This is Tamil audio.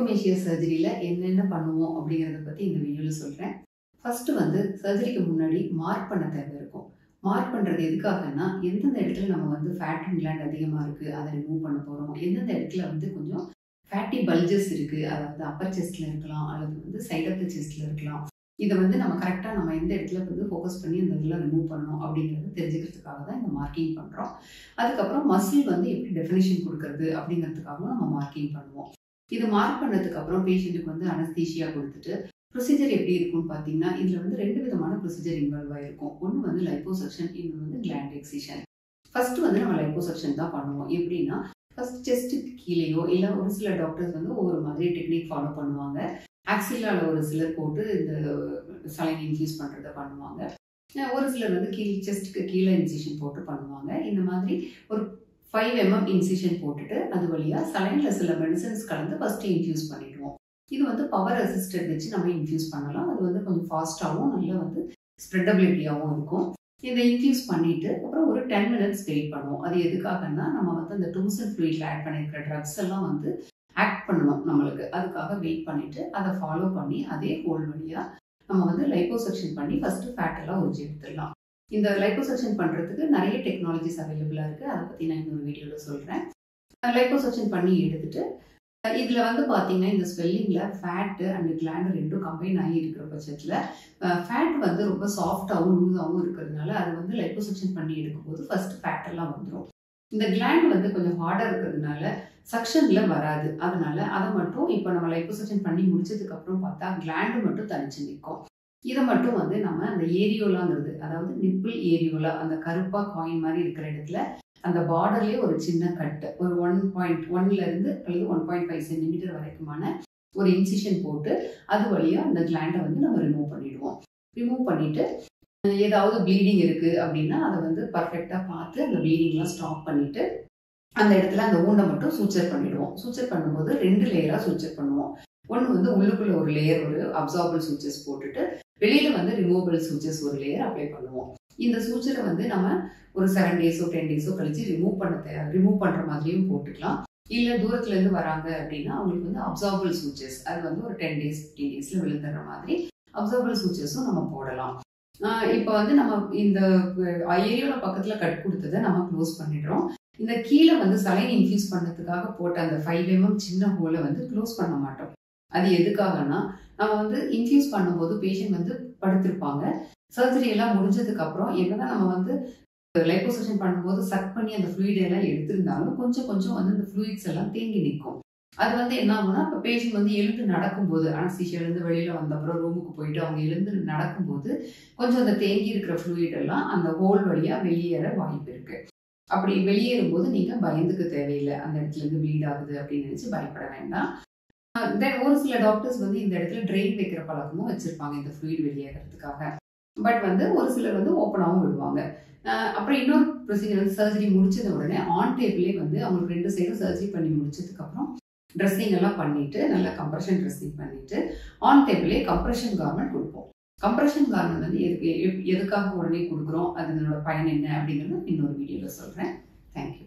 லைப்போமேஷியா சர்ஜரியில என்னென்ன பண்ணுவோம் அப்படிங்கிறத பத்தி இந்த வீடியோல சொல்றேன். ஃபர்ஸ்ட் வந்து சர்ஜரிக்கு முன்னாடி மார்க் பண்ண தேவை இருக்கும். மார்க் பண்றது எதுக்காகன்னா, எந்தெந்த இடத்துல நம்ம வந்து ஃபேட் கிளாண்ட் அதிகமா இருக்கு, அதை ரிமூவ் பண்ண போறோம். எந்தெந்த இடத்துல வந்து கொஞ்சம் ஃபேட்டி பல்ஜஸ் இருக்கு, அதாவது அப்பர் செஸ்ட்ல இருக்கலாம் அல்லது வந்து சைட் ஆஃப் த செஸ்ட்ல இருக்கலாம். இதை வந்து நம்ம கரெக்டாக நம்ம எந்த இடத்துல வந்து ஃபோக்கஸ் பண்ணி அந்த இதெல்லாம் ரிமூவ் பண்ணணும் அப்படிங்கிறது தெரிஞ்சுக்கிறதுக்காக தான் இந்த மார்க்கிங் பண்ணுறோம். அதுக்கப்புறம் மசில் வந்து எப்படி டெஃபினிஷன் கொடுக்கறது அப்படிங்கிறதுக்காகவும் நம்ம மார்க்கிங் பண்ணுவோம். இது மார்க் பண்ணதுக்கு அப்புறம் பேஷண்ட்டுக்கு வந்து அனஸ்தீஷியா கொடுத்துட்டு ப்ரொசீஜர் எப்படி இருக்கும்னு பார்த்தீங்கன்னா, இதில் வந்து 2 விதமான ப்ரொசீஜர் இன்வால்வ் ஆகிருக்கும். ஒன்று வந்து லைப்போசக்ஷன், இன்னொன்று வந்து கிளாண்ட் எக்ஸிஷன். ஃபர்ஸ்ட் வந்து நம்ம லைப்போசக்ஷன் தான் பண்ணுவோம். எப்படின்னா, ஃபர்ஸ்ட் செஸ்ட்டுக்கு கீழேயோ இல்லை ஒரு சில டாக்டர்ஸ் வந்து ஒவ்வொரு மாதிரி டெக்னிக் ஃபாலோ பண்ணுவாங்க. ஆக்சிலால ஒரு சிலர் போட்டு இந்த சலைன் இன்ஃபியூஸ் பண்ணுறதை பண்ணுவாங்க. ஒரு சிலர் வந்து செஸ்ட்டுக்கு கீழே இன்சிஷன் போட்டு பண்ணுவாங்க. இந்த மாதிரி ஒரு 5 mm இன்சிஷன் போட்டுட்டு அது வழியாக சலைனில் சில மெடிசன்ஸ் கலந்து ஃபஸ்ட்டு இன்ஃபியூஸ் பண்ணிடுவோம். இது வந்து பவர் அசிஸ்டட் வச்சு நம்ம இன்ஃபியூஸ் பண்ணலாம். அது வந்து கொஞ்சம் ஃபாஸ்ட்டாகவும் நல்லா வந்து ஸ்ப்ரெட்டபிலிட்டியாகவும் இருக்கும். இதை இன்ஃபியூஸ் பண்ணிட்டு அப்புறம் ஒரு 10 minutes வெயிட் பண்ணுவோம். அது எதுக்காகன்னா, நம்ம வந்து அந்த டூசன் ஃப்ளூயிட்ல ஆட் பண்ணியிருக்கிற ட்ரக்ஸ் எல்லாம் வந்து ஆக்ட் பண்ணணும் நம்மளுக்கு. அதுக்காக வெயிட் பண்ணிட்டு அதை ஃபாலோ பண்ணி அதே ஹோல் வழியாக நம்ம வந்து லைப்போசக்ஷன் பண்ணி ஃபஸ்ட்டு ஃபேட் எல்லாம் உறிஞ்சி எடுத்துடலாம். இந்த லைப்போசக்ஷன் பண்ணுறதுக்கு நிறைய டெக்னாலஜிஸ் அவைலபிளாக இருக்குது. அதை பற்றி நான் இன்னொரு வீடியோவில் சொல்கிறேன். லைப்போசக்ஷன் பண்ணி எடுத்துட்டு இதில் வந்து பார்த்தீங்கன்னா, இந்த ஸ்வெல்லிங்கில் ஃபேட்டு அண்ட் கிளாண்ட் ரெண்டும் கம்பைன் ஆகி இருக்கிற பட்சத்தில் ஃபேட் வந்து ரொம்ப சாஃப்டாகவும் லூஸாகவும் இருக்கிறதுனால அது வந்து லைப்போசக்ஷன் பண்ணி எடுக்கும்போது ஃபர்ஸ்ட் ஃபேட் எல்லாம் வந்துடும். இந்த கிளாண்ட் வந்து கொஞ்சம் ஹார்டாக இருக்கிறதுனால சக்ஷனில் வராது. அதனால அதை மட்டும் இப்போ நம்ம லைப்போசக்ஷன் பண்ணி முடிச்சதுக்கு அப்புறம் பார்த்தா கிளாண்டு மட்டும் தனிச்சு நிற்கும். இதை மட்டும் வந்து நம்ம அந்த ஏரியோலாங்கிறது, அதாவது நிப்பிள் ஏரியோலா, அந்த கருப்பாக காயின் மாதிரி இருக்கிற இடத்துல அந்த பார்டர்லேயே ஒரு சின்ன கட்டு, ஒரு 1.1லேருந்து அல்லது 1.5 சென்டிமீட்டர் வரைக்குமான ஒரு இன்சிஷன் போட்டு அது வழியாக அந்த கிளாண்டை வந்து நம்ம ரிமூவ் பண்ணிடுவோம். ரிமூவ் பண்ணிட்டு ஏதாவது ப்ளீடிங் இருக்குது அப்படின்னா அதை வந்து பர்ஃபெக்டாக பார்த்து அந்த ப்ளீடிங்லாம் ஸ்டாப் பண்ணிட்டு அந்த இடத்துல அந்த ஊண்டை மட்டும் சூச்சர் பண்ணிடுவோம். சூச்சர் பண்ணும்போது 2 லேயராக சூச்சர் பண்ணுவோம். ஒன்று வந்து உள்ளுக்குள்ள ஒரு லேயர் ஒரு அப்சார்பல் சூச்சர்ஸ் போட்டுட்டு வெளியில வந்து ரிமூவபிள் சூச்சர்ஸ் ஒரு லேயர் அப்ளை பண்ணுவோம். இந்த சூச்சரை வந்து நம்ம ஒரு 7 டேஸோ 10 டேஸோ கழிச்சு ரிமூவ் பண்ற மாதிரியும் போட்டுக்கலாம். இல்லை தூரத்துல இருந்து வராங்க அப்படின்னா அவங்களுக்கு வந்து அப்சார்பல் சூச்சர்ஸ், அது வந்து ஒரு 10 days 15 daysல விழுந்துடுற மாதிரி அப்சார்பல் சூச்சர்ஸும் நம்ம போடலாம். இப்போ வந்து நம்ம இந்த ஏரியோல பக்கத்துல கட் கொடுத்ததை நம்ம க்ளோஸ் பண்ணிடுறோம். இந்த கீழே வந்து சலைன் இன்ஃபியூஸ் பண்ணதுக்காக போட்ட அந்த 5 mm சின்ன ஹோலை வந்து க்ளோஸ் பண்ண மாட்டோம். அது எதுக்காகனா, நம்ம வந்து இன்ஃபியூஸ் பண்ணும்போது பேஷண்ட் வந்து படுத்திருப்பாங்க. சர்ஜரி எல்லாம் முடிஞ்சதுக்கு அப்புறம் என்னதான் நம்ம வந்து லைப்போசக்ஷன் பண்ணும்போது சக் பண்ணி அந்த ஃப்ளூயிட் எல்லாம் எடுத்திருந்தாலும் கொஞ்சம் கொஞ்சம் வந்து அந்த ஃப்ளூயிட்ஸ் எல்லாம் தேங்கி நிற்கும். அது வந்து என்ன ஆகும்னா, இப்போ பேஷண்ட் வந்து எழுந்து நடக்கும்போது அனஸ்தீஷியாலேருந்து வெளியில வந்த அப்புறம் ரூமுக்கு போயிட்டு அவங்க எழுந்து நடக்கும்போது கொஞ்சம் அந்த தேங்கி இருக்கிற ஃப்ளூயிட் எல்லாம் அந்த ஹோல் வழியா வெளியேற வாய்ப்பு இருக்கு. அப்படி வெளியேறும்போது நீங்க பயந்துக்க தேவையில்லை. அந்த இடத்துல இருந்து ப்ளீட் ஆகுது அப்படின்னு நினைச்சு பயப்பட வேண்டாம். தென் ஒரு சில டாக்டர்ஸ் வந்து இந்த இடத்துல ட்ரெயின் வைக்கிற பழக்கமும் வச்சிருப்பாங்க இந்த ஃப்ளூயிட் வெளியேறதுக்காக. பட் வந்து ஒரு சிலர் வந்து ஓப்பனாகவும் விடுவாங்க. அப்புறம் இன்னொரு ப்ரொசீஜர் வந்து சர்ஜரி முடிச்சத உடனே ஆன் டேபிளே வந்து அவங்களுக்கு 2 சைடும் சர்ஜரி பண்ணி முடிச்சதுக்கு அப்புறம் ட்ரெஸ்ஸிங் எல்லாம் பண்ணிட்டு நல்லா கம்ப்ரெஷன் ட்ரெஸ்ஸிங் பண்ணிட்டு ஆன் டேபிளே கம்ப்ரெஷன் கார்மெண்ட் கொடுப்போம். கம்ப்ரெஷன் கார்மெண்ட் வந்து எதுக்காக உடனே கொடுக்குறோம், அதனோட பயன் என்ன அப்படிங்கிறது இன்னொரு வீடியோவில் சொல்கிறேன். தேங்க்யூ.